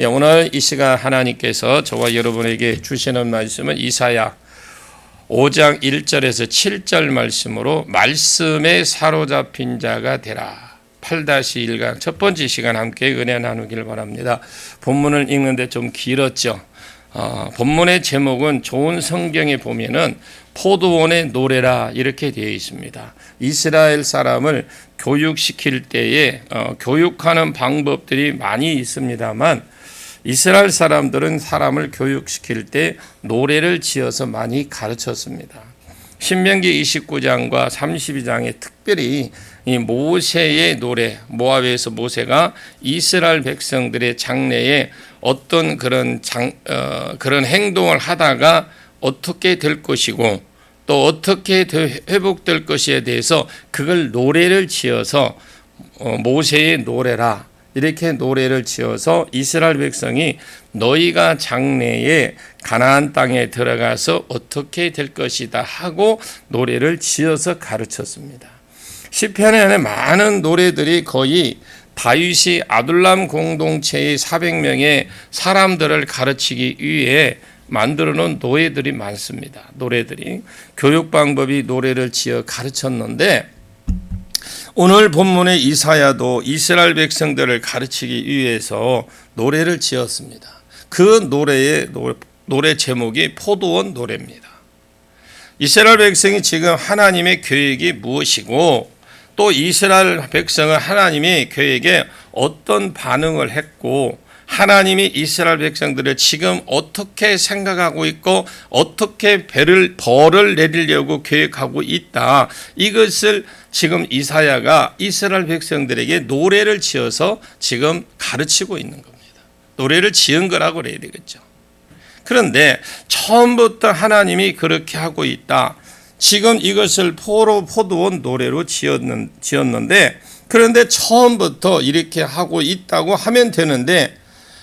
오늘 이 시간 하나님께서 저와 여러분에게 주시는 말씀은 이사야 5장 1절에서 7절 말씀으로 말씀에 사로잡힌 자가 되라. 8-1강 첫 번째 시간 함께 은혜 나누길 바랍니다. 본문을 읽는데 좀 길었죠. 본문의 제목은 좋은 성경에 보면은 포도원의 노래라 이렇게 되어 있습니다. 이스라엘 사람을 교육시킬 때에 교육하는 방법들이 많이 있습니다만 이스라엘 사람들은 사람을 교육시킬 때 노래를 지어서 많이 가르쳤습니다. 신명기 29장과 32장에 특별히 이 모세의 노래, 모압에서 모세가 이스라엘 백성들의 장래에 어떤 그런 행동을 하다가 어떻게 될 것이고 또 어떻게 회복될 것에 대해서 그걸 노래를 지어서 모세의 노래라 이렇게 노래를 지어서 이스라엘 백성이 너희가 장래에 가나안 땅에 들어가서 어떻게 될 것이다 하고 노래를 지어서 가르쳤습니다. 시편에 많은 노래들이 거의 다윗이 아둘람 공동체의 400명의 사람들을 가르치기 위해 만들어 놓은 노래들이 많습니다. 노래들이 교육 방법이 노래를 지어 가르쳤는데 오늘 본문의 이사야도 이스라엘 백성들을 가르치기 위해서 노래를 지었습니다. 그 노래 제목이 포도원 노래입니다. 이스라엘 백성이 지금 하나님의 계획이 무엇이고 또 이스라엘 백성은 하나님의 계획에 어떤 반응을 했고 하나님이 이스라엘 백성들을 지금 어떻게 생각하고 있고 어떻게 벌을 내리려고 계획하고 있다. 이것을 지금 이사야가 이스라엘 백성들에게 노래를 지어서 지금 가르치고 있는 겁니다. 노래를 지은 거라고 그래야 되겠죠. 그런데 처음부터 하나님이 그렇게 하고 있다. 지금 이것을 포도원 노래로 지었는데 그런데 처음부터 이렇게 하고 있다고 하면 되는데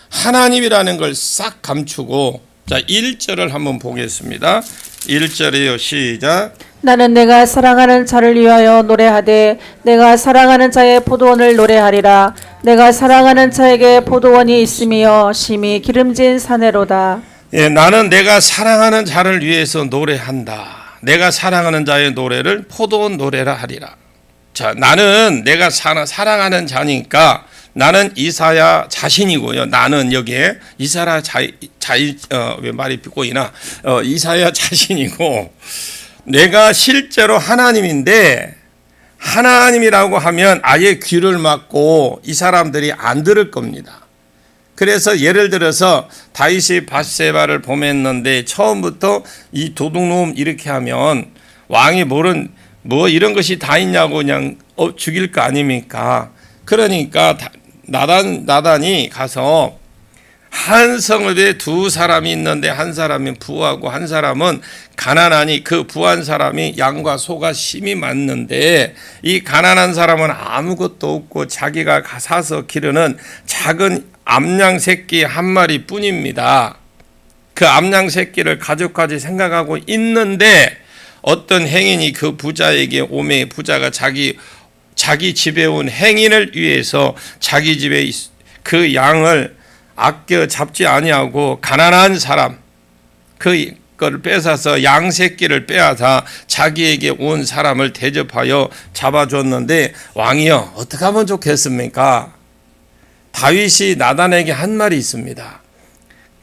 하나님이라는 걸 싹 감추고 자 1절을 한번 보겠습니다. 1절이요. 시작. 나는 내가 사랑하는 자를 위하여 노래하되 내가 사랑하는 자의 포도원을 노래하리라. 내가 사랑하는 자에게 포도원이 있으며 심히 기름진 사내로다. 예, 나는 내가 사랑하는 자를 위해서 노래한다. 내가 사랑하는 자의 노래를 포도원 노래라 하리라. 자, 나는 내가 사랑하는 자니까 나는 이사야 자신이고요. 나는 여기에 이사야 왜 말이 꼬이나 이사야 자신이고 내가 실제로 하나님인데 하나님이라고 하면 아예 귀를 막고 이 사람들이 안 들을 겁니다. 그래서 예를 들어서 다윗이 밧세바를 범했는데 처음부터 이 도둑놈 이렇게 하면 왕이 뭐 이런 것이 다 있냐고 그냥 죽일 거 아닙니까? 그러니까 나단이 가서 한 성읍에 두 사람이 있는데 한 사람은 부하고 한 사람은 가난하니 그 부한 사람이 양과 소가 심히 많는데 이 가난한 사람은 아무것도 없고 자기가 사서 기르는 작은 암양 새끼 한 마리 뿐입니다. 그 암양 새끼를 가족까지 생각하고 있는데 어떤 행인이 그 부자에게 오매 부자가 자기 집에 온 행인을 위해서 자기 집에 그 양을 아껴 잡지 아니하고 가난한 사람 그걸 뺏어서 양 새끼를 빼앗아 자기에게 온 사람을 대접하여 잡아줬는데 왕이여 어떻게 하면 좋겠습니까? 다윗이 나단에게 한 말이 있습니다.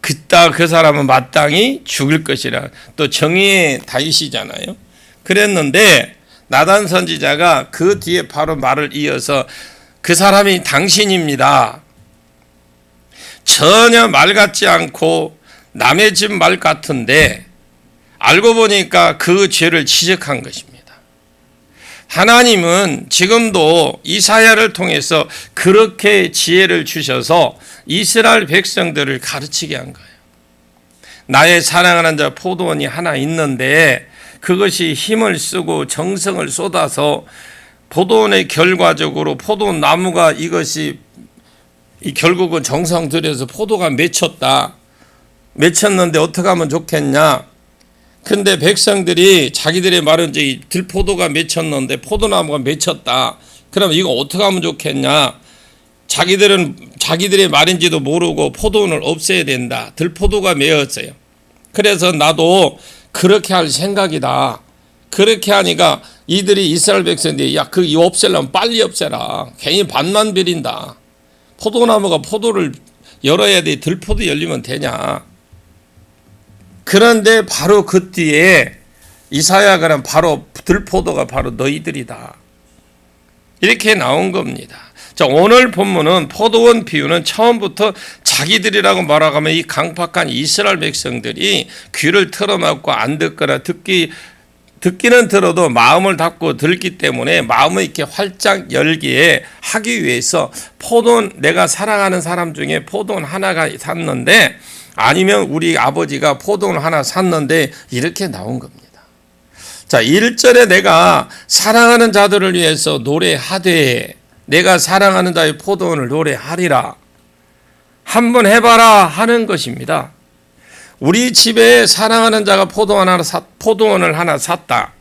그 사람은 마땅히 죽을 것이라. 또 정의의 다윗이잖아요. 그랬는데 나단 선지자가 그 뒤에 바로 말을 이어서 그 사람이 당신입니다. 전혀 말 같지 않고 남의 집 말 같은데 알고 보니까 그 죄를 지적한 것입니다. 하나님은 지금도 이사야를 통해서 그렇게 지혜를 주셔서 이스라엘 백성들을 가르치게 한 거예요. 나의 사랑하는 자 포도원이 하나 있는데 그것이 힘을 쓰고 정성을 쏟아서 포도원의 결과적으로 포도나무가 이것이 결국은 정성 들여서 포도가 맺혔는데 어떻게 하면 좋겠냐. 근데 백성들이 자기들의 말은 이제 들포도가 맺혔는데 포도나무가 맺혔다. 그럼 이거 어떻게 하면 좋겠냐. 자기들의 말인지도 모르고 포도원을 없애야 된다. 들포도가 메었어요. 그래서 나도 그렇게 할 생각이다. 그렇게 하니까 이들이 이스라엘 백성들이 야, 그 없애려면 빨리 없애라. 괜히 밭만 비린다. 포도나무가 포도를 열어야 돼. 들포도 열리면 되냐. 그런데 바로 그 뒤에 이사야가 바로 들포도가 바로 너희들이다. 이렇게 나온 겁니다. 자, 오늘 본문은 포도원 비유는 처음부터 자기들이라고 말하면 이 강팍한 이스라엘 백성들이 귀를 틀어막고 안 듣거나 듣기는 들어도 마음을 닫고 들기 때문에 마음을 이렇게 활짝 열기에 하기 위해서 포도원, 내가 사랑하는 사람 중에 포도원 하나가 샀는데 아니면 우리 아버지가 포도원 하나 샀는데 이렇게 나온 겁니다. 자, 1절에 내가 사랑하는 자들을 위해서 노래하되 내가 사랑하는 자의 포도원을 노래하리라. 한번 해봐라 하는 것입니다. 우리 집에 사랑하는 자가 포도원을 하나 샀다.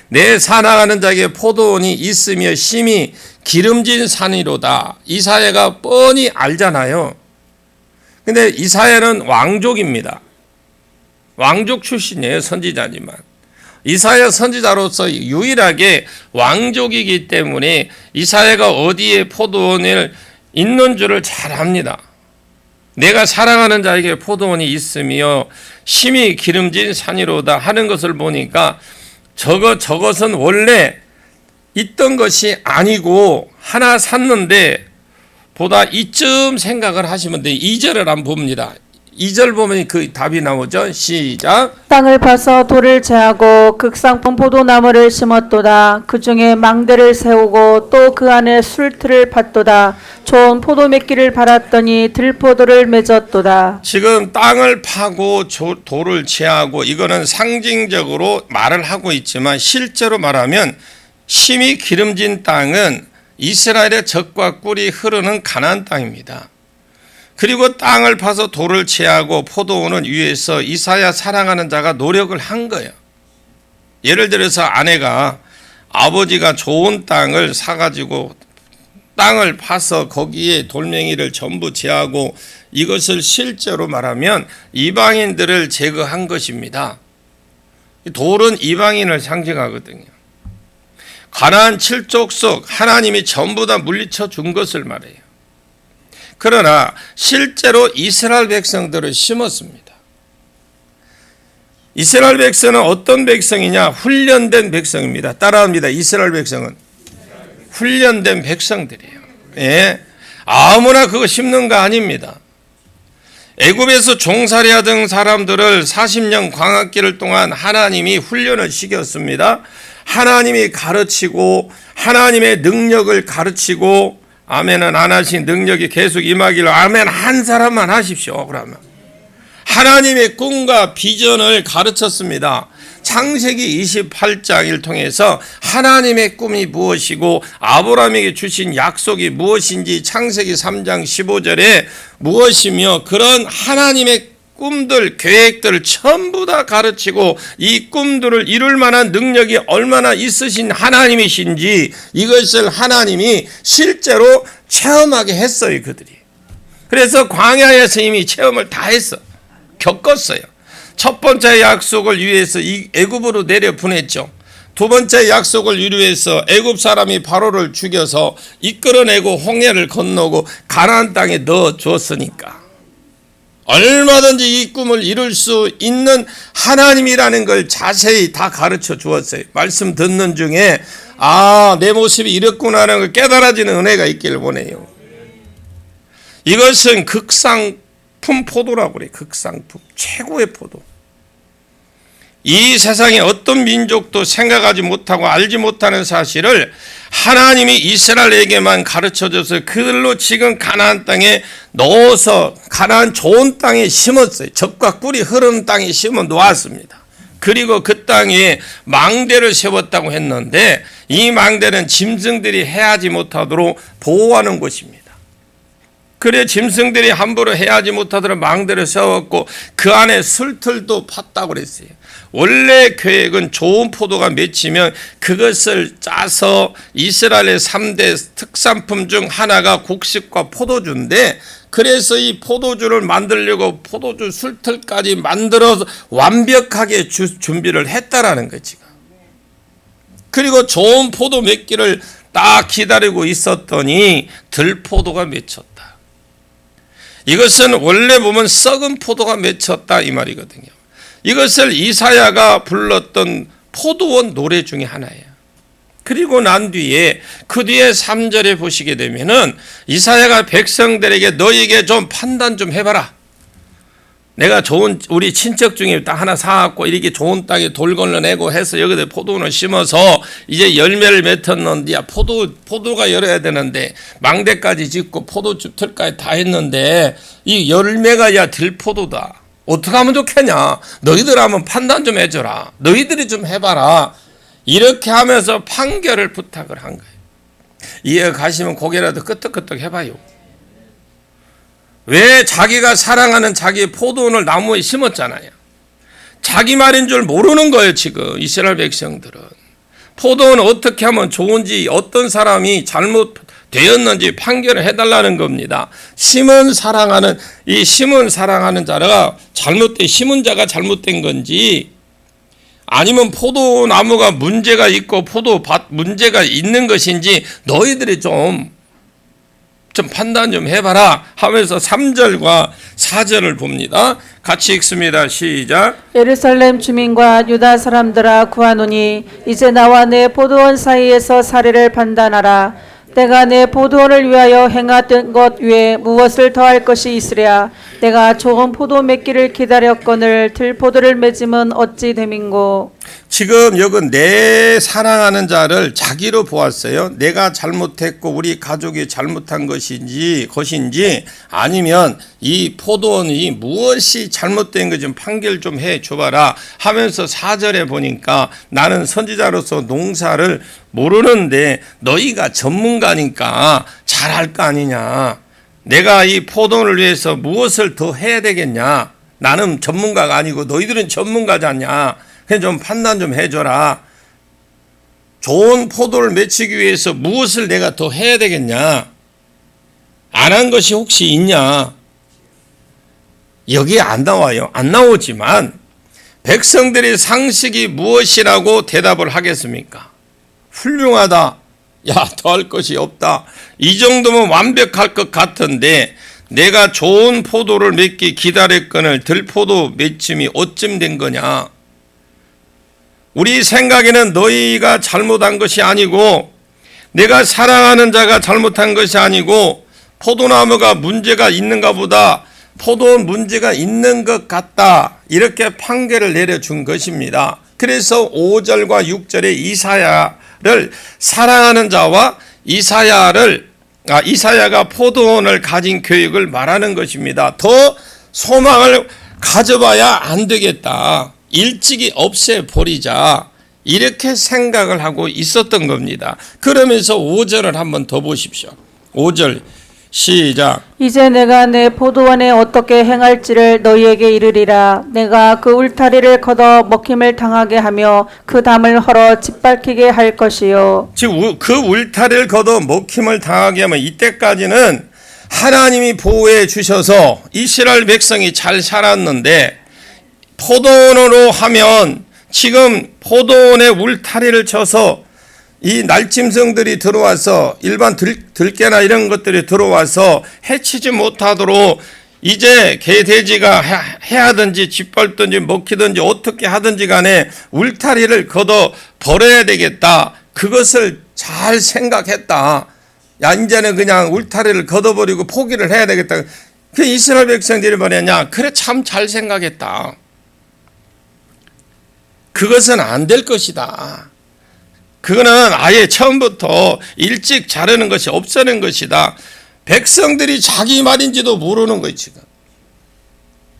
내 사랑하는 자에게 포도원이 있으며 심히 기름진 산이로다. 이사야가 뻔히 알잖아요. 근데 이사야는 왕족입니다. 왕족 출신이에요. 선지자지만. 이사야 선지자로서 유일하게 왕족이기 때문에 이사야가 어디에 포도원을 있는 줄을 잘 압니다. 내가 사랑하는 자에게 포도원이 있으며 심히 기름진 산이로다 하는 것을 보니까 저것은 원래 있던 것이 아니고 하나 샀는데 보다 이쯤 생각을 하시면 돼요. 2절을 한번 봅니다. 2절 보면 그 답이 나오죠. 시작. 땅을 파서 돌을 제하고 극상품 포도나무를 심었도다. 그 중에 망대를 세우고 또 그 안에 술틀을 팠도다. 좋은 포도 맺기를 바랐더니 들포도를 맺었도다. 지금 땅을 파고 돌을 제하고 이거는 상징적으로 말을 하고 있지만 실제로 말하면 심히 기름진 땅은 이스라엘의 젖과 꿀이 흐르는 가나안 땅입니다. 그리고 땅을 파서 돌을 채하고 포도원은 위에서 이사야 사랑하는 자가 노력을 한 거예요. 예를 들어서 아내가 아버지가 좋은 땅을 사가지고 땅을 파서 거기에 돌멩이를 전부 제하고 이것을 실제로 말하면 이방인들을 제거한 것입니다. 돌은 이방인을 상징하거든요. 가나안 7족속 하나님이 전부 다 물리쳐 준 것을 말해요. 그러나 실제로 이스라엘 백성들을 심었습니다. 이스라엘 백성은 어떤 백성이냐? 훈련된 백성입니다. 따라합니다. 이스라엘 백성은 훈련된 백성들이에요. 예. 아무나 그거 심는 거 아닙니다. 애굽에서 종살이 하던 사람들을 40년 광학기를 동안 하나님이 훈련을 시켰습니다. 하나님이 가르치고 하나님의 능력을 가르치고 아멘은 안 하신 능력이 계속 임하기를 아멘 한 사람만 하십시오. 그러면 하나님의 꿈과 비전을 가르쳤습니다. 창세기 28장을 통해서 하나님의 꿈이 무엇이고 아브라함에게 주신 약속이 무엇인지 창세기 3장 15절에 무엇이며 그런 하나님의 꿈들, 계획들을 전부 다 가르치고 이 꿈들을 이룰 만한 능력이 얼마나 있으신 하나님이신지 이것을 하나님이 실제로 체험하게 했어요, 그들이. 그래서 광야에서 이미 체험을 다 했어. 겪었어요. 첫 번째 약속을 위해서 애굽으로 내려 보냈죠. 두 번째 약속을 이루어서 애굽 사람이 바로를 죽여서 이끌어내고 홍해를 건너고 가나안 땅에 넣어 줬으니까 얼마든지 이 꿈을 이룰 수 있는 하나님이라는 걸 자세히 다 가르쳐 주었어요. 말씀 듣는 중에 내 모습이 이렇구나 하는 걸 깨달아지는 은혜가 있기를 원해요. 이것은 극상품 포도라고 그래요. 극상품, 최고의 포도. 이 세상에 어떤 민족도 생각하지 못하고 알지 못하는 사실을 하나님이 이스라엘에게만 가르쳐줘서 그들로 지금 가나안 땅에 넣어서 가나안 좋은 땅에 심었어요. 젖과 꿀이 흐르는 땅에 심어 놓았습니다. 그리고 그 땅에 망대를 세웠다고 했는데 이 망대는 짐승들이 해하지 못하도록 보호하는 곳입니다. 그래 짐승들이 함부로 해하지 못하도록 망대를 세웠고 그 안에 술틀도 팠다고 그랬어요. 원래 계획은 좋은 포도가 맺히면 그것을 짜서 이스라엘의 3대 특산품 중 하나가 곡식과 포도주인데, 그래서 이 포도주를 만들려고 포도주 술틀까지 만들어서 완벽하게 준비를 했다라는 거지. 그리고 좋은 포도 맺기를 딱 기다리고 있었더니 들포도가 맺혔다. 이것은 원래 보면 썩은 포도가 맺혔다 이 말이거든요. 이것을 이사야가 불렀던 포도원 노래 중에 하나예요. 그리고 난 뒤에 그 뒤에 3절에 보시게 되면은 이사야가 백성들에게 너에게 좀 판단 좀 해봐라. 내가 좋은 우리 친척 중에 딱 하나 사갖고 이렇게 좋은 땅에 돌 걸러내고 해서 여기다 포도원을 심어서 이제 열매를 맺었는데, 야 포도가 열어야 되는데 망대까지 짓고 포도즙 틀까지 다 했는데 이 열매가 야 들포도다. 어떻게 하면 좋겠냐? 너희들 한번 판단 좀 해줘라. 너희들이 좀 해봐라. 이렇게 하면서 판결을 부탁을 한 거예요. 이해 가시면 고개라도 끄덕끄덕 해봐요. 왜? 자기가 사랑하는 자기 포도원을 나무에 심었잖아요. 자기 말인 줄 모르는 거예요. 지금 이스라엘 백성들은 포도원 어떻게 하면 좋은지, 어떤 사람이 잘못되었는지 판결을 해달라는 겁니다. 심은 사랑하는 자가 심은 자가 잘못된 건지, 아니면 포도나무가 문제가 있고 포도밭 문제가 있는 것인지 너희들이 좀 판단 좀 해봐라 하면서 3절과 4절을 봅니다. 같이 읽습니다. 시작. 예루살렘 주민과 유다 사람들아 구하노니 이제 나와 내 포도원 사이에서 사례를 판단하라. 내가 내 포도원을 위하여 행하던 것 외에 무엇을 더할 것이 있으랴. 내가 좋은 포도 맺기를 기다렸거늘 들포도를 맺음은 어찌 됨인고. 지금 여기 내 사랑하는 자를 자기로 보았어요. 내가 잘못했고 우리 가족이 잘못한 것인지 아니면 이 포도원이 무엇이 잘못된 거 좀 판결 좀 해줘봐라 하면서 4절에 보니까 나는 선지자로서 농사를 모르는데 너희가 전문가니까 잘할 거 아니냐. 내가 이 포도원을 위해서 무엇을 더 해야 되겠냐. 나는 전문가가 아니고 너희들은 전문가잖냐. 그냥 좀 판단 좀 해줘라. 좋은 포도를 맺히기 위해서 무엇을 내가 더 해야 되겠냐. 안 한 것이 혹시 있냐. 여기에 안 나와요. 안 나오지만 백성들의 상식이 무엇이라고 대답을 하겠습니까? 훌륭하다. 야, 더 할 것이 없다. 이 정도면 완벽할 것 같은데 내가 좋은 포도를 맺기 기다렸거늘 들포도 맺힘이 어쩜 된 거냐. 우리 생각에는 너희가 잘못한 것이 아니고 내가 사랑하는 자가 잘못한 것이 아니고 포도나무가 문제가 있는가 보다. 포도원 문제가 있는 것 같다. 이렇게 판결을 내려준 것입니다. 그래서 5절과 6절에 이사야를 사랑하는 자와 이사야가 포도원을 가진 교육을 말하는 것입니다. 더 소망을 가져봐야 안 되겠다. 일찍이 없애버리자. 이렇게 생각을 하고 있었던 겁니다. 그러면서 5절을 한번 더 보십시오. 5절 시작. 이제 내가 내 포도원에 어떻게 행할지를 너희에게 이르리라. 내가 그 울타리를 걷어 먹힘을 당하게 하며 그 담을 헐어 짓밟히게 할 것이요. 즉 그 울타리를 걷어 먹힘을 당하게 하면 이때까지는 하나님이 보호해 주셔서 이스라엘 백성이 잘 살았는데 포도원으로 하면 지금 포도원에 울타리를 쳐서 이 날짐승들이 들어와서 일반 들깨나 이런 것들이 들어와서 해치지 못하도록 이제 개 돼지가 해하든지 짓밟든지 먹히든지 어떻게 하든지 간에 울타리를 걷어 버려야 되겠다. 그것을 잘 생각했다. 야, 이제는 그냥 울타리를 걷어버리고 포기를 해야 되겠다. 그 이스라엘 백성들이 뭐냐냐. 그래 참 잘 생각했다. 그것은 안 될 것이다. 그거는 아예 처음부터 일찍 자르는 것이 없애는 것이다. 백성들이 자기 말인지도 모르는 거지.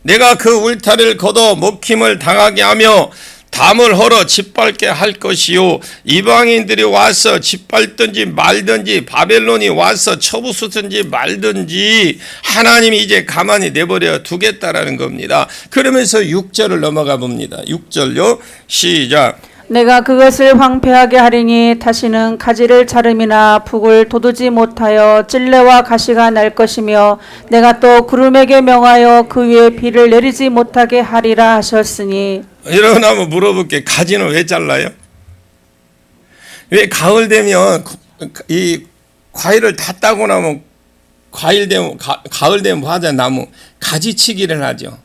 내가 그 울타리를 걷어 먹힘을 당하게 하며 담을 헐어 짓밟게 할 것이요 이방인들이 와서 짓밟든지 말든지 바벨론이 와서 쳐부수든지 말든지 하나님이 이제 가만히 내버려 두겠다라는 겁니다. 그러면서 6절을 넘어가 봅니다. 6절요. 시작. 내가 그것을 황폐하게 하리니 다시는 가지를 자름이나 북을 돋우지 못하여 찔레와 가시가 날 것이며 내가 또 구름에게 명하여 그 위에 비를 내리지 못하게 하리라 하셨으니. 여러분 한번 물어볼게. 가지는 왜 잘라요? 왜 가을 되면 이 과일을 다 따고 나면 가을 되면 뭐 하자? 나무 가지치기를 하죠.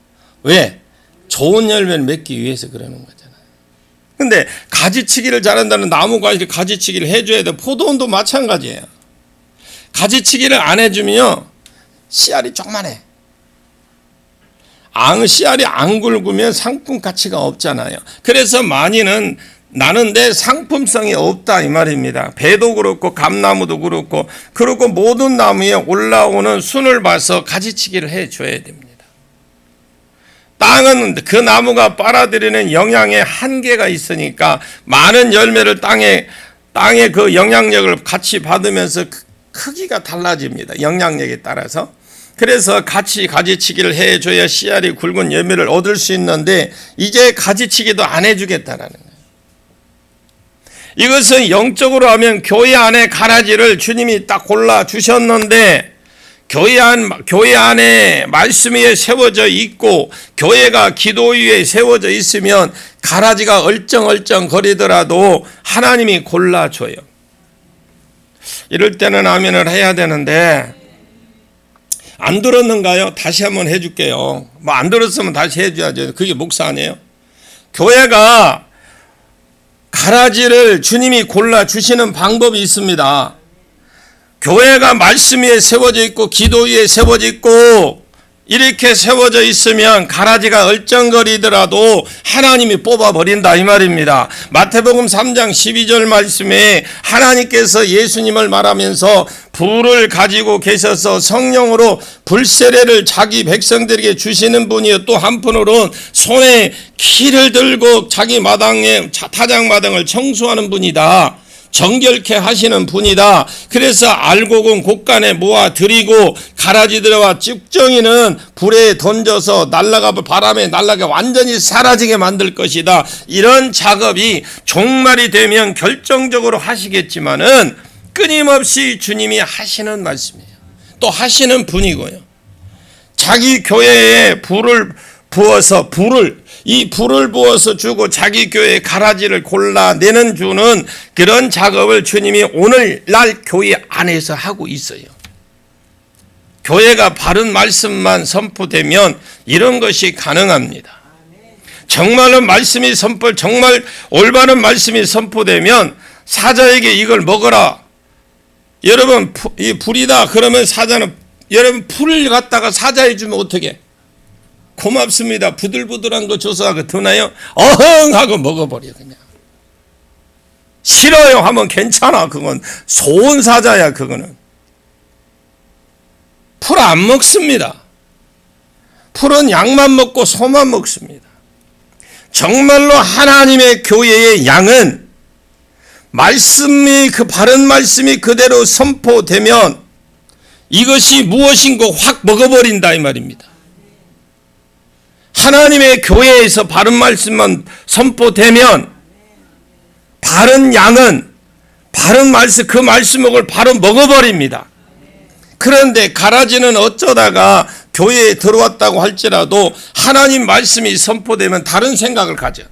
왜? 좋은 열매를 맺기 위해서 그러는 거잖아요. 근데 가지치기를 잘한다는 나무가 이렇게 가지치기를 해줘야 돼. 포도원도 마찬가지예요. 가지치기를 안 해주면요 씨알이 조그만해. 씨알이 안 굵으면 상품 가치가 없잖아요. 그래서 많이는 나는데 상품성이 없다 이 말입니다. 배도 그렇고 감나무도 그렇고 모든 나무에 올라오는 순을 봐서 가지치기를 해줘야 됩니다. 땅은 그 나무가 빨아들이는 영양에 한계가 있으니까 많은 열매를 땅에 그 영향력을 같이 받으면서 크기가 달라집니다. 영향력에 따라서. 그래서 같이 가지치기를 해줘야 씨알이 굵은 열매를 얻을 수 있는데 이제 가지치기도 안 해주겠다라는 거예요. 이것은 영적으로 하면 교회 안에 가라지를 주님이 딱 골라주셨는데 교회 안에 말씀 위에 세워져 있고 교회가 기도 위에 세워져 있으면 가라지가 얼쩡얼쩡 거리더라도 하나님이 골라줘요. 이럴 때는 아멘을 해야 되는데 안 들었는가요? 다시 한번 해줄게요. 뭐 안 들었으면 다시 해줘야죠. 그게 목사 아니에요? 교회가 가라지를 주님이 골라주시는 방법이 있습니다. 교회가 말씀 위에 세워져 있고 기도 위에 세워져 있고 이렇게 세워져 있으면 가라지가 얼쩡거리더라도 하나님이 뽑아버린다 이 말입니다. 마태복음 3장 12절 말씀에 하나님께서 예수님을 말하면서 불을 가지고 계셔서 성령으로 불세례를 자기 백성들에게 주시는 분이요 또 한편으로는 손에 키를 들고 자기 마당에 타작마당을 청소하는 분이다. 정결케 하시는 분이다. 그래서 알곡은 곳간에 모아 드리고 가라지들과 쭉정이는 불에 던져서 바람에 날아가 완전히 사라지게 만들 것이다. 이런 작업이 종말이 되면 결정적으로 하시겠지만은 끊임없이 주님이 하시는 말씀이에요. 또 하시는 분이고요. 자기 교회에 불을 부어서 주고 자기 교회에 가라지를 골라내는 주는 그런 작업을 주님이 오늘날 교회 안에서 하고 있어요. 교회가 바른 말씀만 선포되면 이런 것이 가능합니다. 정말로 정말 올바른 말씀이 선포되면 사자에게 이걸 먹어라. 여러분 이 불이다 그러면 사자는 여러분 풀을 갖다가 사자에 주면 어떻게? 고맙습니다. 부들부들한 거 줘서 하고 드나요? 어흥 하고 먹어버려 그냥. 싫어요 하면 괜찮아. 그건 소원 사자야. 그거는 풀 안 먹습니다. 풀은 양만 먹고 소만 먹습니다. 정말로 하나님의 교회의 양은 말씀이 바른 말씀이 그대로 선포되면 이것이 무엇인가 확 먹어버린다 이 말입니다. 하나님의 교회에서 바른 말씀만 선포되면 바른 양은 바른 말씀 그 말씀을 바로 먹어버립니다. 그런데 가라지는 어쩌다가 교회에 들어왔다고 할지라도 하나님 말씀이 선포되면 다른 생각을 가져.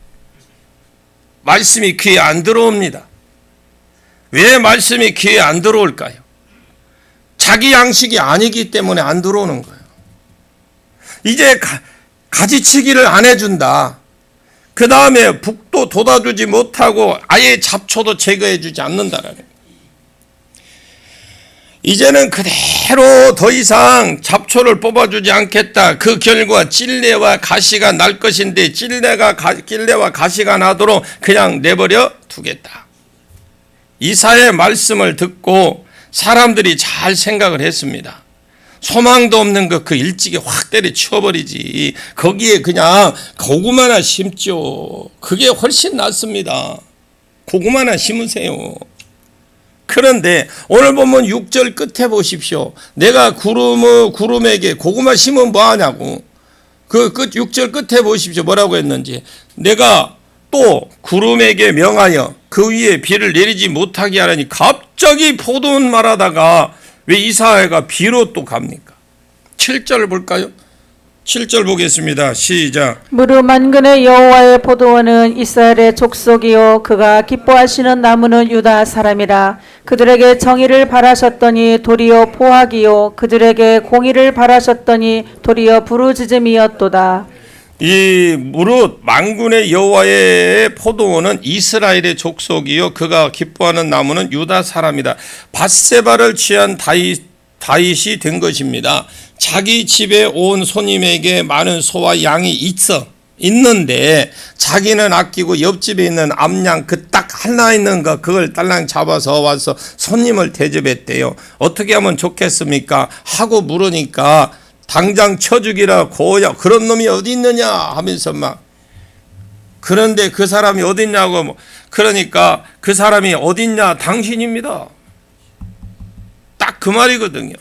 말씀이 귀에 안 들어옵니다. 왜 말씀이 귀에 안 들어올까요? 자기 양식이 아니기 때문에 안 들어오는 거예요. 이제 가지치기를 안 해준다. 그 다음에 북도 돋아주지 못하고 아예 잡초도 제거해주지 않는다라는 거예요. 이제는 그대로 더 이상 잡초를 뽑아주지 않겠다. 그 결과 찔레와 가시가 날 것인데 찔레와 가시가 나도록 그냥 내버려 두겠다. 이사의 말씀을 듣고 사람들이 잘 생각을 했습니다. 소망도 없는 것 그 일찍이 확 때려치워버리지. 거기에 그냥 고구마나 심죠. 그게 훨씬 낫습니다. 고구마나 심으세요. 그런데 오늘 보면 6절 끝에 보십시오. 내가 구름에게 고구마 심으면 뭐하냐고. 그 끝 6절 끝에 보십시오. 뭐라고 했는지. 내가 또 구름에게 명하여 그 위에 비를 내리지 못하게 하라니. 갑자기 포도원 말하다가 왜 이사야가 비로 또 갑니까? 7절 볼까요? 7절 보겠습니다. 시작. 무르 만근의 여호와의 포도원은 이스라엘의 족속이요 그가 기뻐하시는 나무는 유다 사람이라. 그들에게 정의를 바라셨더니 도리어 포악이요 그들에게 공의를 바라셨더니 도리어 부르짖음이었도다. 이 무릇 만군의 여호와의 포도원은 이스라엘의 족속이요 그가 기뻐하는 나무는 유다 사람이다. 밧세바를 취한 다윗이 된 것입니다. 자기 집에 온 손님에게 많은 소와 양이 있는데 자기는 아끼고 옆집에 있는 암양 그 딱 하나 있는 거 그걸 딸랑 잡아서 와서 손님을 대접했대요. 어떻게 하면 좋겠습니까? 하고 물으니까 당장 쳐 죽이라 고야 그런 놈이 어디 있느냐 하면서 막. 그런데 그 사람이 어디 있냐고. 그러니까 그 사람이 어디 있냐 당신입니다. 딱 그 말이거든요.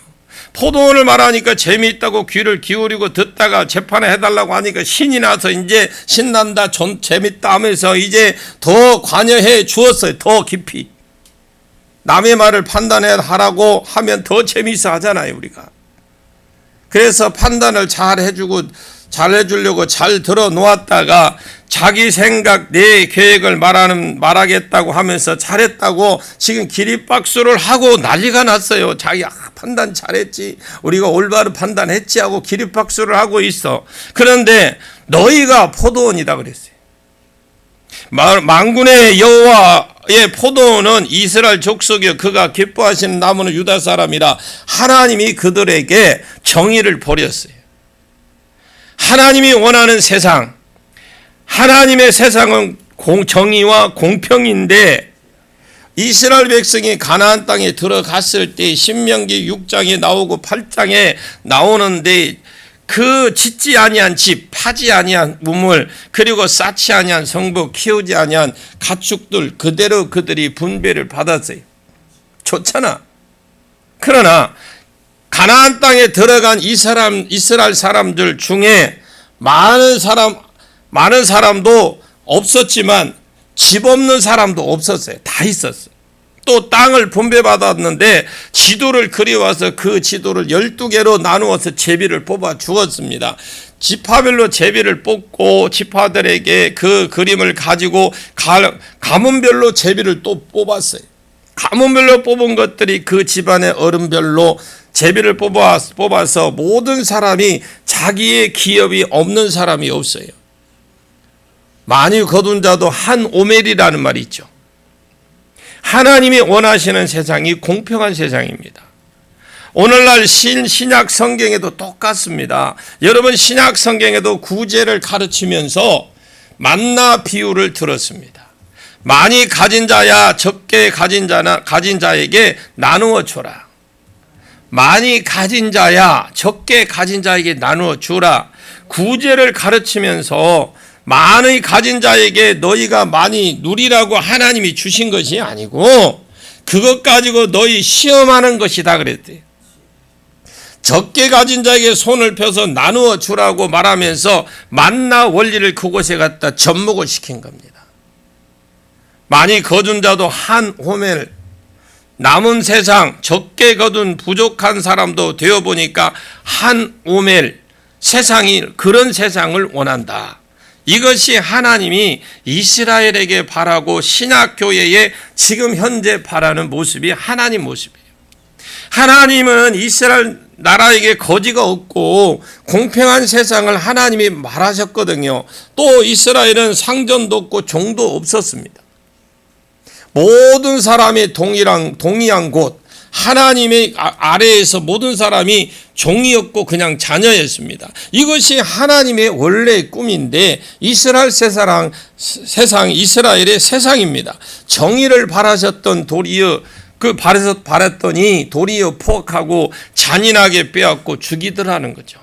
포도원을 말하니까 재미있다고 귀를 기울이고 듣다가 재판에 해달라고 하니까 신이 나서 이제 신난다 재밌다 하면서 이제 더 관여해 주었어요. 더 깊이. 남의 말을 판단해 하라고 하면 더 재미있어 하잖아요 우리가. 그래서 판단을 잘 해주려고 잘 들어 놓았다가 자기 생각 내 계획을 말하겠다고 하면서 잘했다고 지금 기립박수를 하고 난리가 났어요. 자기 판단 잘했지 우리가 올바로 판단했지 하고 기립박수를 하고 있어. 그런데 너희가 포도원이다 그랬어요. 만군의 여호와의 포도원은 이스라엘 족속이요 그가 기뻐하시는 나무는 유다 사람이라. 하나님이 그들에게 정의를 버렸어요. 하나님이 원하는 세상, 하나님의 세상은 정의와 공평인데 이스라엘 백성이 가나안 땅에 들어갔을 때 신명기 6장에 나오고 8장에 나오는데 그 짓지 아니한 집, 파지 아니한 우물, 그리고 쌓지 아니한 성부, 키우지 아니한 가축들 그대로 그들이 분배를 받았어요. 좋잖아. 그러나 가나안 땅에 들어간 이스라엘 사람들 중에 많은 사람도 없었지만 집 없는 사람도 없었어요. 다 있었어요. 또 땅을 분배받았는데 지도를 그려와서 그 지도를 12개로 나누어서 제비를 뽑아 주었습니다. 지파별로 제비를 뽑고 지파들에게 그 그림을 가지고 가문별로 제비를 또 뽑았어요. 가문별로 뽑은 것들이 그 집안의 어른별로 제비를 뽑아서 모든 사람이 자기의 기업이 없는 사람이 없어요. 많이 거둔 자도 한 오멜이라는 말이 있죠. 하나님이 원하시는 세상이 공평한 세상입니다. 오늘날 신약 성경에도 똑같습니다. 여러분 신약 성경에도 구제를 가르치면서 만나 비유를 들었습니다. 많이 가진 자야 적게 가진 자에게 나누어 줘라. 많이 가진 자야 적게 가진 자에게 나누어 주라. 구제를 가르치면서 많이 가진 자에게 너희가 많이 누리라고 하나님이 주신 것이 아니고 그것 가지고 너희 시험하는 것이다 그랬대요. 적게 가진 자에게 손을 펴서 나누어 주라고 말하면서 만나 원리를 그곳에 갖다 접목을 시킨 겁니다. 많이 거둔 자도 한 호멜, 남은 세상 적게 거둔 부족한 사람도 되어보니까 한 오멜, 세상이 그런 세상을 원한다. 이것이 하나님이 이스라엘에게 바라고 신약교회에 지금 현재 바라는 모습이 하나님 모습이에요. 하나님은 이스라엘 나라에게 거지가 없고 공평한 세상을 하나님이 말하셨거든요. 또 이스라엘은 상전도 없고 종도 없었습니다. 모든 사람이 동의한 곳, 하나님의 아래에서 모든 사람이 종이었고 그냥 자녀였습니다. 이것이 하나님의 원래의 꿈인데 이스라엘 세상 이스라엘의 세상입니다. 정의를 바라셨던 도리어 그 발에서 바랬더니 도리어 포악하고 잔인하게 빼앗고 죽이더라는 거죠.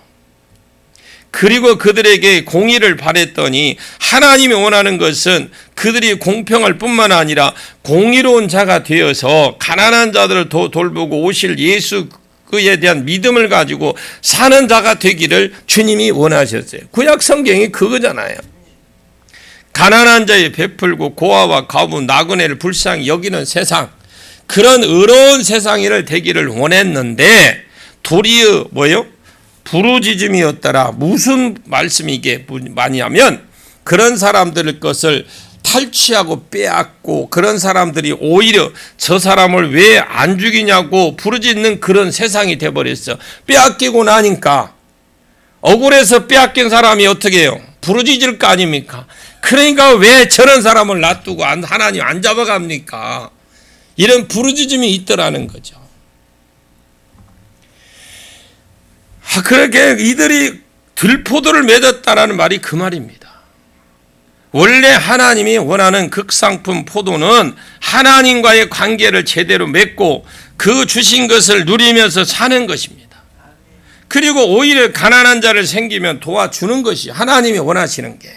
그리고 그들에게 공의를 바랬더니 하나님이 원하는 것은 그들이 공평할 뿐만 아니라 공의로운 자가 되어서 가난한 자들을 돌보고 오실 예수 그에 대한 믿음을 가지고 사는 자가 되기를 주님이 원하셨어요. 구약 성경이 그거잖아요. 가난한 자에 베풀고 고아와 과부 나그네를 불쌍히 여기는 세상, 그런 의로운 세상이 되기를 원했는데 도리어 뭐요? 부르짖음이었더라. 무슨 말씀이 이게 많냐면 그런 사람들의 것을 탈취하고 빼앗고 그런 사람들이 오히려 저 사람을 왜 안 죽이냐고 부르짖는 그런 세상이 돼버렸어. 빼앗기고 나니까 억울해서 빼앗긴 사람이 어떻게 해요? 부르짖을 거 아닙니까? 그러니까 왜 저런 사람을 놔두고 하나님 안 잡아갑니까? 이런 부르짖음이 있더라는 거죠. 그렇게 이들이 들포도를 맺었다라는 말이 그 말입니다. 원래 하나님이 원하는 극상품 포도는 하나님과의 관계를 제대로 맺고 그 주신 것을 누리면서 사는 것입니다. 그리고 오히려 가난한 자를 생기면 도와주는 것이 하나님이 원하시는 게.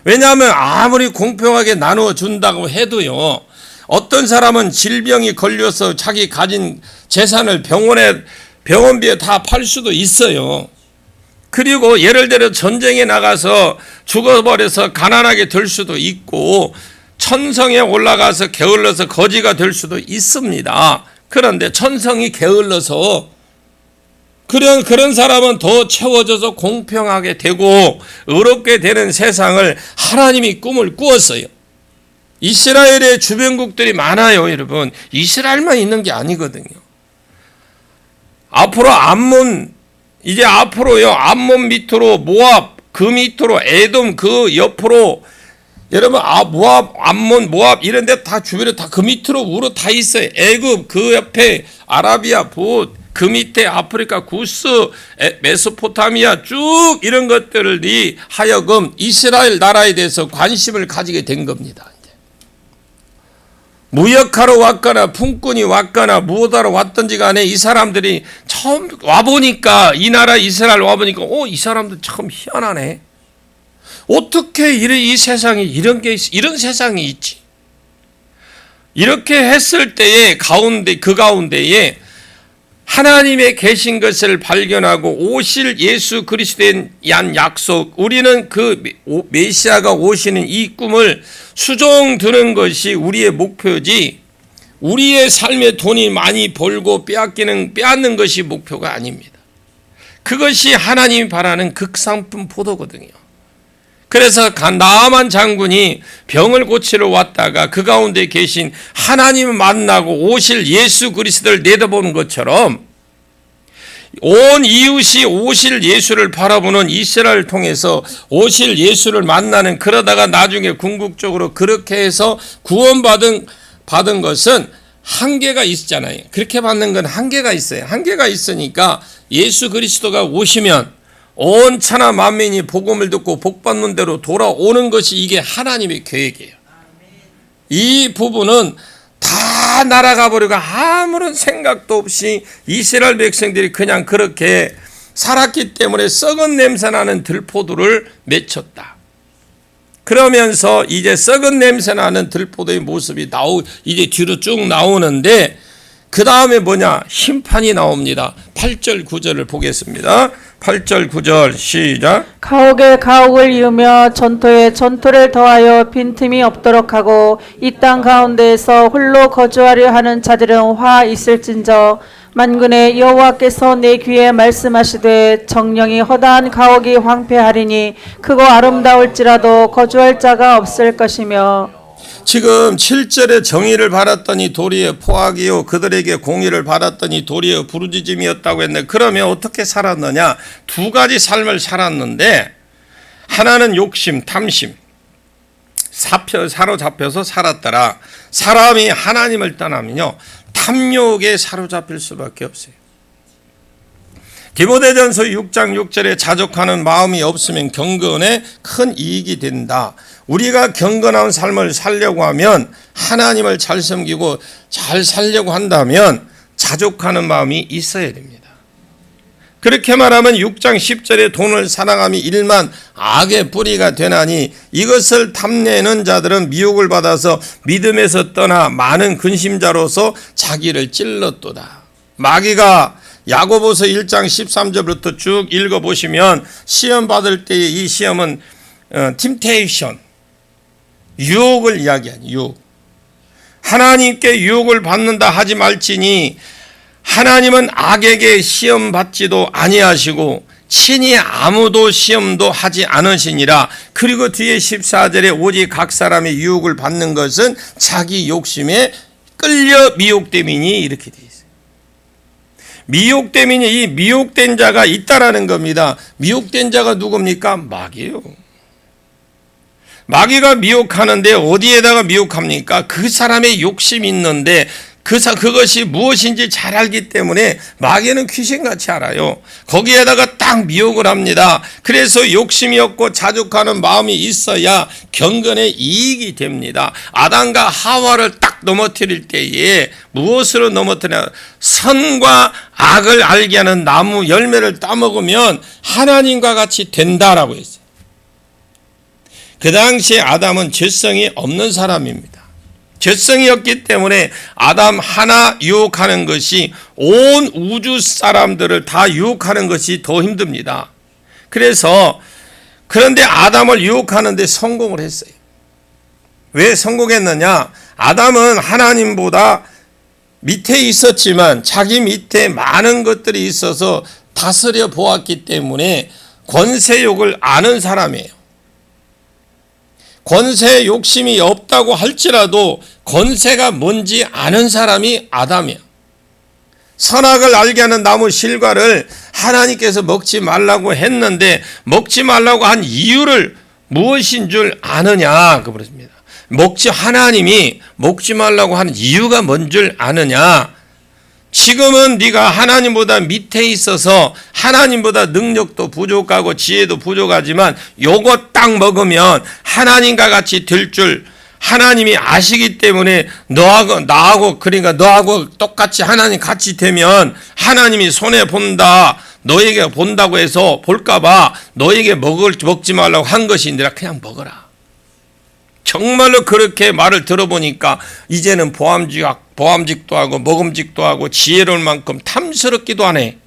왜냐하면 아무리 공평하게 나누어 준다고 해도요, 어떤 사람은 질병이 걸려서 자기 가진 재산을 병원비에 다 팔 수도 있어요. 그리고 예를 들어 전쟁에 나가서 죽어버려서 가난하게 될 수도 있고 천성에 올라가서 게을러서 거지가 될 수도 있습니다. 그런데 천성이 게을러서 그런 사람은 더 채워져서 공평하게 되고 의롭게 되는 세상을 하나님이 꿈을 꾸었어요. 이스라엘의 주변국들이 많아요, 여러분. 이스라엘만 있는 게 아니거든요. 앞으로 이제 앞으로요, 암몬 밑으로 모압, 그 밑으로 에돔, 그 옆으로 여러분 모압, 암몬, 모압 이런 데 다 주변에 다 그 밑으로 우로 다 있어요. 애굽, 그 옆에 아라비아, 그 밑에 아프리카, 구스, 메소포타미아 쭉 이런 것들이 하여금 이스라엘 나라에 대해서 관심을 가지게 된 겁니다. 무역하러 왔거나 품꾼이 왔거나 무엇하러 왔든지 간에 이 사람들이 처음 와보니까 이 나라 이스라엘 와보니까 이 사람들 참 희한하네. 어떻게 이 세상에 이런 세상이 있지? 이렇게 했을 때에 그 가운데에 하나님의 계신 것을 발견하고 오실 예수 그리스도의 약속, 우리는 그 메시아가 오시는 이 꿈을 수종드는 것이 우리의 목표지 우리의 삶에 돈이 많이 벌고 빼앗는 것이 목표가 아닙니다. 그것이 하나님이 바라는 극상품 포도거든요. 그래서 나아만 장군이 병을 고치러 왔다가 그 가운데 계신 하나님을 만나고 오실 예수 그리스도를 내다보는 것처럼 온 이웃이 오실 예수를 바라보는 이스라엘을 통해서 오실 예수를 만나는, 그러다가 나중에 궁극적으로 그렇게 해서 구원받은 것은 한계가 있잖아요. 그렇게 받는 건 한계가 있어요. 한계가 있으니까 예수 그리스도가 오시면 온 천하 만민이 복음을 듣고 복받는 대로 돌아오는 것이 이게 하나님의 계획이에요. 이 부분은 다 날아가 버리고 아무런 생각도 없이 이스라엘 백성들이 그냥 그렇게 살았기 때문에 썩은 냄새나는 들포도를 맺혔다. 그러면서 이제 썩은 냄새나는 들포도의 모습이 이제 뒤로 쭉 나오는데 그 다음에 뭐냐? 심판이 나옵니다. 8절 9절을 보겠습니다. 8절 9절 시작. 가옥에 가옥을 이으며 전토에 전토를 더하여 빈틈이 없도록 하고 이 땅 가운데에서 홀로 거주하려 하는 자들은 화 있을진저 만군의 여호와께서 내 귀에 말씀하시되 정령이 허다한 가옥이 황폐하리니 크고 아름다울지라도 거주할 자가 없을 것이며. 지금 7절에 정의를 받았더니 도리어 포악이요 그들에게 공의를 받았더니 도리어 부르짖음이었다고 했는데, 그러면 어떻게 살았느냐? 두 가지 삶을 살았는데 하나는 욕심, 탐심, 사로잡혀서 살았더라. 사람이 하나님을 떠나면요 탐욕에 사로잡힐 수밖에 없어요. 디모데전서 6장 6절에 자족하는 마음이 없으면 경건에 큰 이익이 된다. 우리가 경건한 삶을 살려고 하면, 하나님을 잘 섬기고 잘 살려고 한다면 자족하는 마음이 있어야 됩니다. 그렇게 말하면 6장 10절에 돈을 사랑함이 일만 악의 뿌리가 되나니 이것을 탐내는 자들은 미혹을 받아서 믿음에서 떠나 많은 근심자로서 자기를 찔렀도다. 마귀가 야고보서 1장 13절부터 쭉 읽어보시면 시험 받을 때의 이 시험은 temptation, 유혹을 이야기하니 유혹. 하나님께 유혹을 받는다 하지 말지니 하나님은 악에게 시험 받지도 아니하시고 친히 아무도 시험도 하지 않으시니라. 그리고 뒤에 14절에 오직 각 사람의 유혹을 받는 것은 자기 욕심에 끌려 미혹됨이니 이렇게 되어 있어요. 미혹됨이니 이 미혹된 자가 있다라는 겁니다. 미혹된 자가 누굽니까? 마귀예요. 마귀가 미혹하는데 어디에다가 미혹합니까? 그 사람의 욕심이 있는데 그것이 무엇인지 잘 알기 때문에 마귀는 귀신같이 알아요. 거기에다가 딱 미혹을 합니다. 그래서 욕심이 없고 자족하는 마음이 있어야 경건에 이익이 됩니다. 아담과 하와를 딱 넘어뜨릴 때에 무엇으로 넘어뜨려? 선과 악을 알게 하는 나무 열매를 따먹으면 하나님과 같이 된다라고 했어요. 그 당시에 아담은 죄성이 없는 사람입니다. 죄성이 없기 때문에 아담 하나 유혹하는 것이 온 우주 사람들을 다 유혹하는 것이 더 힘듭니다. 그런데 아담을 유혹하는데 성공을 했어요. 왜 성공했느냐? 아담은 하나님보다 밑에 있었지만 자기 밑에 많은 것들이 있어서 다스려 보았기 때문에 권세욕을 아는 사람이에요. 권세에 욕심이 없다고 할지라도 권세가 뭔지 아는 사람이 아담이에요. 선악을 알게 하는 나무 실과를 하나님께서 먹지 말라고 했는데 먹지 말라고 한 이유를 무엇인 줄 아느냐? 그렇습니다. 하나님이 먹지 말라고 하는 이유가 뭔 줄 아느냐? 지금은 네가 하나님보다 밑에 있어서 하나님보다 능력도 부족하고 지혜도 부족하지만 요거 딱 먹으면 하나님과 같이 될 줄 하나님이 아시기 때문에 너하고 똑같이 하나님 같이 되면 하나님이 손해 본다. 너에게 본다고 해서 볼까봐 너에게 먹지 말라고 한 것인데 그냥 먹어라. 정말로 그렇게 말을 들어보니까 이제는 보암직도 하고 먹음직도 하고 지혜로울 만큼 탐스럽기도 하네.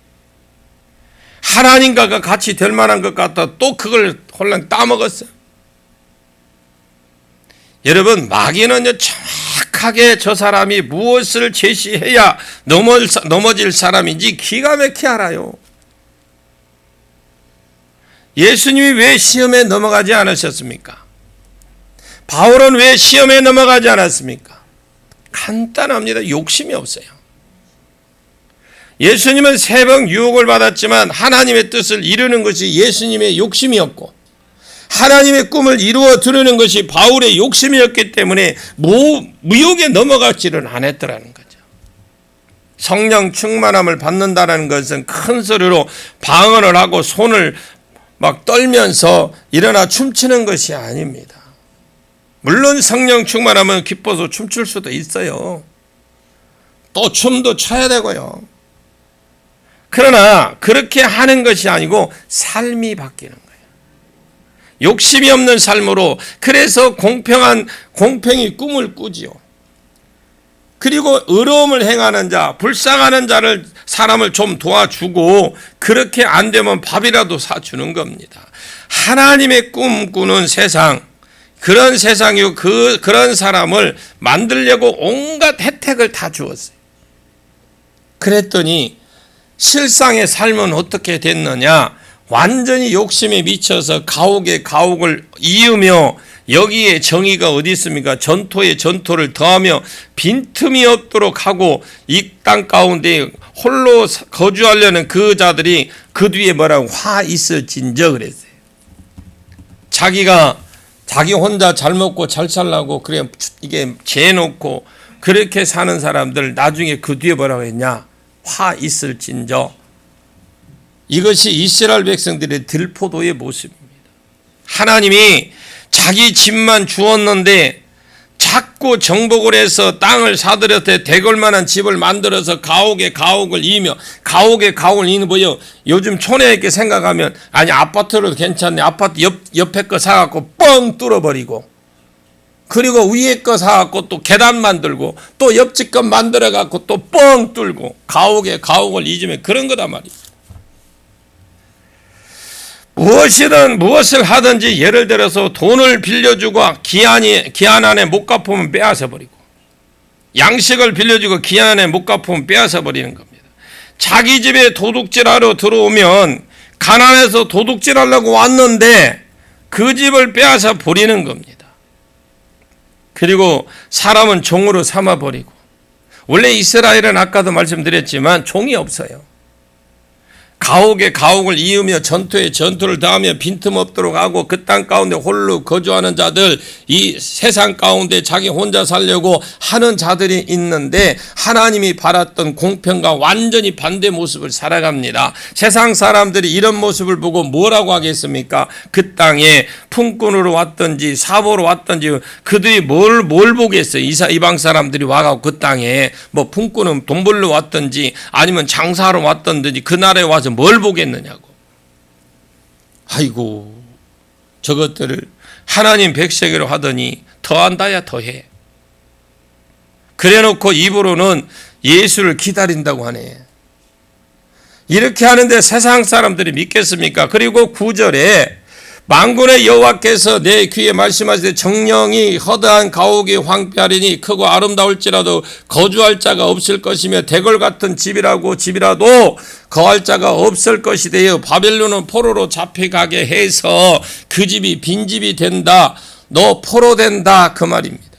하나님과 같이 될 만한 것 같아 또 그걸 홀랑 따먹었어. 여러분, 마귀는요 정확하게 저 사람이 무엇을 제시해야 넘어질 사람인지 기가 막히게 알아요. 예수님이 왜 시험에 넘어가지 않으셨습니까? 바울은 왜 시험에 넘어가지 않았습니까? 간단합니다. 욕심이 없어요. 예수님은 3번 유혹을 받았지만 하나님의 뜻을 이루는 것이 예수님의 욕심이었고 하나님의 꿈을 이루어 드리는 것이 바울의 욕심이었기 때문에 무욕에 넘어가지를 않았더라는 거죠. 성령 충만함을 받는다는 것은 큰 소리로 방언을 하고 손을 막 떨면서 일어나 춤추는 것이 아닙니다. 물론 성령 충만하면 기뻐서 춤출 수도 있어요. 또 춤도 춰야 되고요. 그러나 그렇게 하는 것이 아니고 삶이 바뀌는 거예요. 욕심이 없는 삶으로. 그래서 공평히 꿈을 꾸지요. 그리고 의로움을 행하는 자, 불쌍하는 사람을 좀 도와주고 그렇게 안 되면 밥이라도 사주는 겁니다. 하나님의 꿈꾸는 세상, 그런 세상이고 그런 사람을 만들려고 온갖 혜택을 다 주었어요. 그랬더니 실상의 삶은 어떻게 됐느냐? 완전히 욕심에 미쳐서 가옥에 가옥을 이으며 여기에 정의가 어디 있습니까? 전토에 전토를 더하며 빈틈이 없도록 하고 이 땅 가운데 홀로 거주하려는 그 자들이 그 뒤에 뭐라고 화 있을진저 그랬어요. 자기 혼자 잘 먹고 잘 살라고 그래 이게 재놓고 그렇게 사는 사람들 나중에 그 뒤에 뭐라고 했냐? 화 있을진저. 이것이 이스라엘 백성들의 들포도의 모습입니다. 하나님이 자기 집만 주었는데 자꾸 정복을 해서 땅을 사들여 대걸만한 집을 만들어서 가옥에 가옥을 이으며, 가옥에 가옥을 이는 뭐요? 요즘 촌에 이렇게 생각하면 아니 아파트로도 괜찮네. 아파트 옆에 거 사갖고 뻥 뚫어버리고, 그리고 위에 거 사갖고 또 계단 만들고, 또 옆집 거 만들어갖고 또 뻥 뚫고, 가옥에 가옥을 잊으면 그런 거다 말이에요. 무엇을 하든지, 예를 들어서 돈을 빌려주고 기한 안에 못 갚으면 빼앗아 버리고, 양식을 빌려주고 기한 안에 못 갚으면 빼앗아 버리는 겁니다. 자기 집에 도둑질하러 들어오면 가난해서 도둑질하려고 왔는데 그 집을 빼앗아 버리는 겁니다. 그리고 사람은 종으로 삼아 버리고, 원래 이스라엘은 아까도 말씀드렸지만 종이 없어요. 가옥에 가옥을 이으며 전투에 전투를 더하며 빈틈없도록 하고, 그 땅 가운데 홀로 거주하는 자들, 이 세상 가운데 자기 혼자 살려고 하는 자들이 있는데 하나님이 바랐던 공평과 완전히 반대 모습을 살아갑니다. 세상 사람들이 이런 모습을 보고 뭐라고 하겠습니까? 그 땅에 품꾼으로 왔든지 사보로 왔든지 그들이 뭘 보겠어요? 이방 사람들이 와가지고 그 땅에 뭐 품꾼은 돈 벌러 왔든지 아니면 장사하러 왔든지 그 나라에 와서 뭘 보겠느냐고. 아이고, 저것들을 하나님 백성으로 하더니 더한다야 더해. 그래놓고 입으로는 예수를 기다린다고 하네. 이렇게 하는데 세상 사람들이 믿겠습니까? 그리고 9절에 만군의 여호와께서 내 귀에 말씀하시되 정령이 허다한 가옥이 황폐하리니 크고 아름다울지라도 거주할 자가 없을 것이며 대궐 같은 집이라도 거할 자가 없을 것이되어 바벨론은 포로로 잡혀가게 해서 그 집이 빈집이 된다. 너 포로된다, 그 말입니다.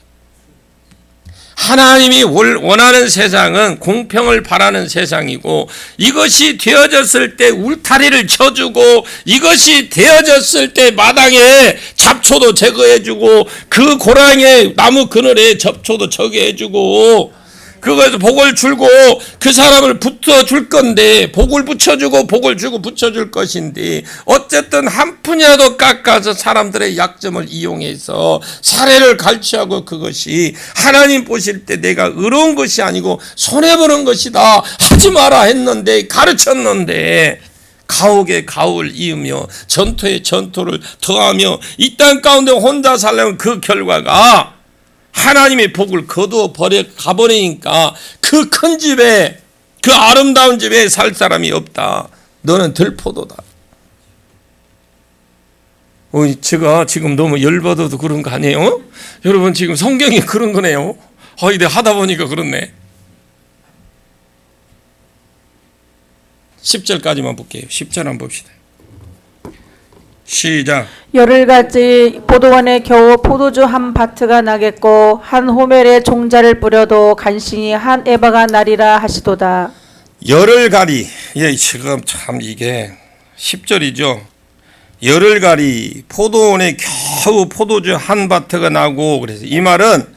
하나님이 원하는 세상은 공평을 바라는 세상이고, 이것이 되어졌을 때 울타리를 쳐주고, 이것이 되어졌을 때 마당에 잡초도 제거해주고, 그 고랑에 나무 그늘에 잡초도 제거해주고, 그거에서 복을 주고 그 사람을 붙여줄 건데, 복을 붙여주고 복을 주고 붙여줄 것인데, 어쨌든 한 푼이라도 깎아서 사람들의 약점을 이용해서 사례를 갈취하고, 그것이 하나님 보실 때 내가 의로운 것이 아니고 손해보는 것이다, 하지 마라 했는데, 가르쳤는데 가옥에 가옥을 이으며 전투에 전투를 더하며 이 땅 가운데 혼자 살려면 그 결과가 하나님의 복을 거두어 가버리니까 그 큰 집에, 그 아름다운 집에 살 사람이 없다. 너는 들포도다. 제가 지금 너무 열받아도 그런 거 아니에요? 여러분, 지금 성경이 그런 거네요. 이제 하다 보니까 그렇네. 10절까지만 볼게요. 10절 한번 봅시다. 시작. 열흘같이 포도원에 겨우 포도주 한 바트가 나겠고 한 호멜에 종자를 뿌려도 간신히 한 에바가 나리라 하시도다. 열흘가리. 지금 참 이게 10절이죠. 열흘가리 포도원에 겨우 포도주 한 바트가 나고, 그래서 이 말은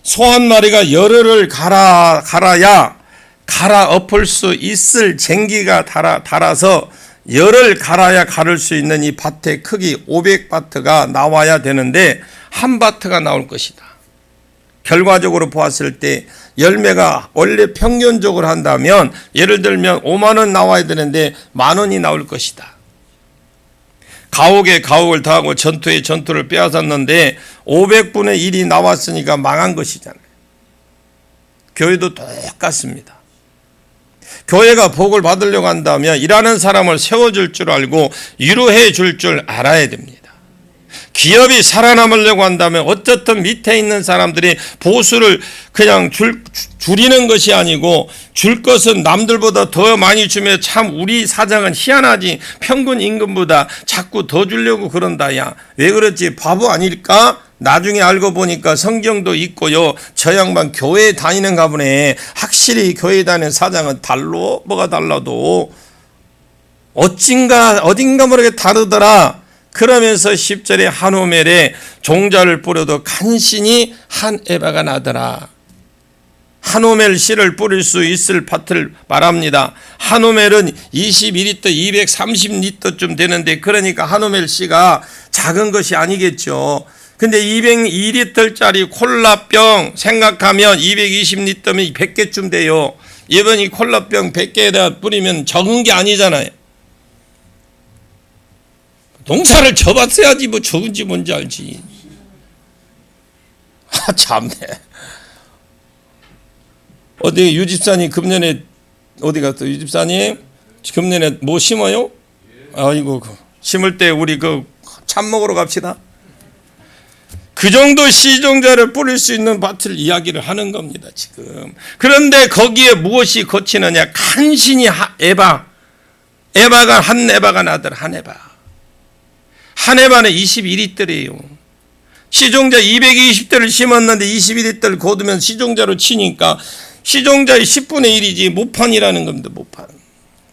소 한 마리가 열흘을 갈아야 갈아 엎을 수 있을 쟁기가 달아서 열을 갈아야 가를 수 있는 이 밭의 크기 500바트가 나와야 되는데 한 바트가 나올 것이다. 결과적으로 보았을 때 열매가 원래 평균적으로 한다면 예를 들면 5만 원 나와야 되는데 10,000원이 나올 것이다. 가옥에 가옥을 더하고 전투에 전투를 빼앗았는데 500분의 1이 나왔으니까 망한 것이잖아요. 교회도 똑같습니다. 교회가 복을 받으려고 한다면 일하는 사람을 세워줄 줄 알고 위로해 줄 줄 알아야 됩니다. 기업이 살아남으려고 한다면 어쨌든 밑에 있는 사람들이 보수를 그냥 줄이는 것이 아니고, 줄 것은 남들보다 더 많이 주면 참 우리 사장은 희한하지, 평균 임금보다 자꾸 더 주려고 그런다. 야, 왜 그렇지? 바보 아닐까? 나중에 알고 보니까 성경도 있고요, 저 양반 교회 다니는가 보네. 확실히 교회 다니는 사장은 뭐가 달라도 어딘가 모르게 다르더라. 그러면서 10절에 한 호멜에 종자를 뿌려도 간신히 한 에바가 나더라. 한오멜 씨를 뿌릴 수 있을 밭을 말합니다. 한오멜은 21리터, 230리터쯤 되는데 그러니까 한오멜 씨가 작은 것이 아니겠죠. 근데 202리터짜리 콜라병 생각하면 220리터면 100개쯤 돼요. 이번이 콜라병 100개에다 뿌리면 적은 게 아니잖아요. 농사를 접었어야지 뭐 적은지 뭔지 알지. 아 참네. 어디 유집사님 금년에 어디 갔어? 유집사님 금년에 뭐 심어요? 아이고 심을 때 우리 그 참 먹으러 갑시다. 그 정도 시종자를 뿌릴 수 있는 밭을 이야기를 하는 겁니다 지금. 그런데 거기에 무엇이 거치느냐? 간신히 에바가 한 에바가 나더라. 한 에바는 21리터래요. 시종자 220대를 심었는데 21리터를 거두면 시종자로 치니까 시종자의 10분의 1이지 모판이라는 겁니다. 모판.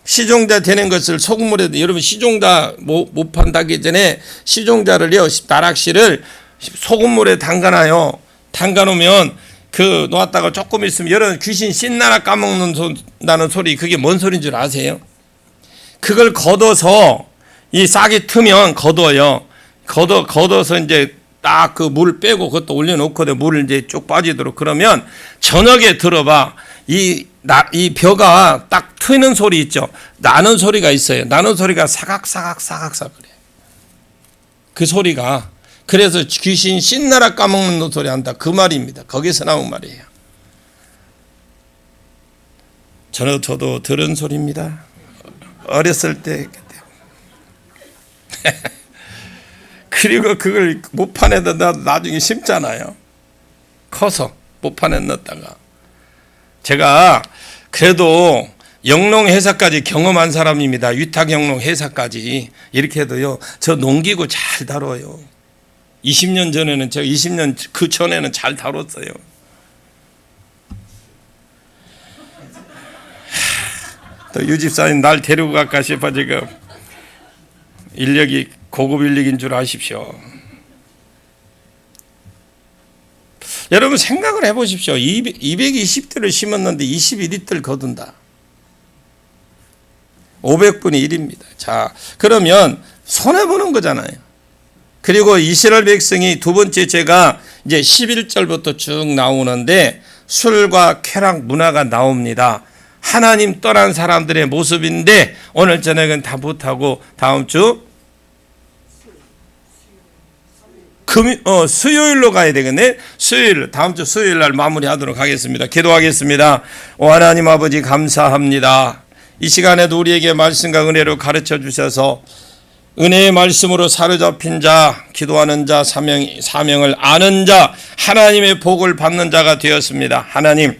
시종자 되는 것을 소금물에도 여러분 시종자 모판 따기 전에 시종자를요 나락시를 소금물에 담가놔요. 담가놓으면 그 놓았다가 조금 있으면 여러분 귀신 신나라 까먹는다는 소리 그게 뭔 소리인 줄 아세요? 그걸 걷어서 이 싹이 트면 걷어요. 걷어서 이제 딱 그 물 빼고 그것도 올려놓거든. 물을 이제 쭉 빠지도록. 그러면 저녁에 들어봐. 이 벼가 딱 트는 소리 있죠. 나는 소리가 있어요. 나는 소리가 사각사각 그래. 그 소리가 그래서 귀신 신나라 까먹는 소리 한다. 그 말입니다. 거기서 나온 말이에요. 저도 들은 소리입니다. 어렸을 때. 그리고 그걸 모판에다 나중에 심잖아요. 커서 모판에 넣었다가. 제가 그래도 영농회사까지 경험한 사람입니다. 위탁영농회사까지. 이렇게 해도요. 저 농기구 잘 다뤄요. 20년 전에는 제가 20년 그 전에는 잘 다뤘어요. 또 유집사님 날 데리고 갈까 싶어 지금. 인력이 고급 인력인 줄 아십시오. 여러분 생각을 해보십시오. 220대를 심었는데 21리터를 거둔다. 500분의 1입니다. 자, 그러면 손해보는 거잖아요. 그리고 이스라엘 백성이 두 번째 죄가 이제 11절부터 쭉 나오는데 술과 쾌락 문화가 나옵니다. 하나님 떠난 사람들의 모습인데 오늘 저녁은 다 못하고 다음 주 수요일로 가야 되겠네. 다음 주 수요일 날 마무리하도록 하겠습니다. 기도하겠습니다. 오 하나님 아버지 감사합니다. 이 시간에도 우리에게 말씀과 은혜로 가르쳐 주셔서 은혜의 말씀으로 사로잡힌 자, 기도하는 자, 사명을 아는 자, 하나님의 복을 받는 자가 되었습니다. 하나님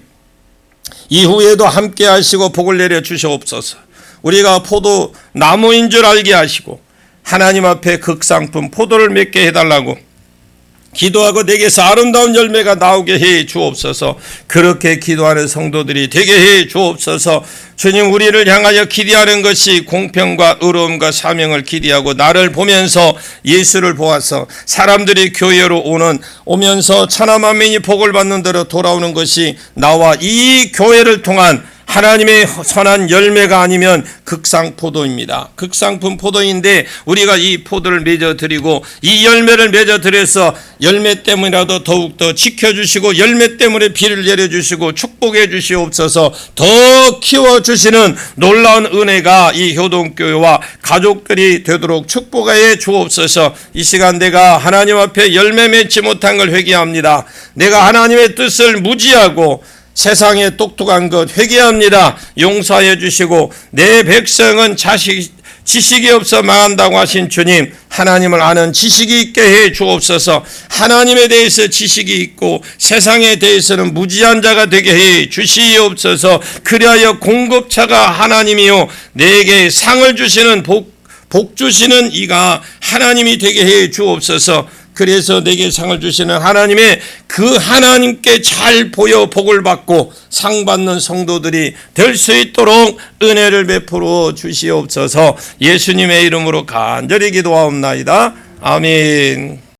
이후에도 함께 하시고 복을 내려 주시옵소서. 우리가 포도 나무인 줄 알게 하시고 하나님 앞에 극상품 포도를 맺게 해달라고 기도하고 내게서 아름다운 열매가 나오게 해 주옵소서. 그렇게 기도하는 성도들이 되게 해 주옵소서. 주님 우리를 향하여 기대하는 것이 공평과 의로움과 사명을 기대하고 나를 보면서 예수를 보아서 사람들이 교회로 오면서 천하만민이 복을 받는 대로 돌아오는 것이 나와 이 교회를 통한 하나님의 선한 열매가 아니면 극상포도입니다. 극상품 포도인데 우리가 이 포도를 맺어드리고 이 열매를 맺어드려서 열매 때문이라도 더욱더 지켜주시고 열매 때문에 비를 내려주시고 축복해 주시옵소서. 더 키워주시는 놀라운 은혜가 이 효동교회와 가족들이 되도록 축복해 주옵소서. 이 시간 내가 하나님 앞에 열매 맺지 못한 걸 회개합니다. 내가 하나님의 뜻을 무지하고 세상에 똑똑한 것 회개합니다. 용서해 주시고 내 백성은 지식이 없어 망한다고 하신 주님, 하나님을 아는 지식이 있게 해 주옵소서. 하나님에 대해서 지식이 있고 세상에 대해서는 무지한 자가 되게 해 주시옵소서. 그리하여 공급자가 하나님이요 내게 상을 주시는 복 주시는 이가 하나님이 되게 해 주옵소서. 그래서 내게 상을 주시는 하나님의 그 하나님께 잘 보여 복을 받고 상 받는 성도들이 될 수 있도록 은혜를 베풀어 주시옵소서. 예수님의 이름으로 간절히 기도하옵나이다. 아멘.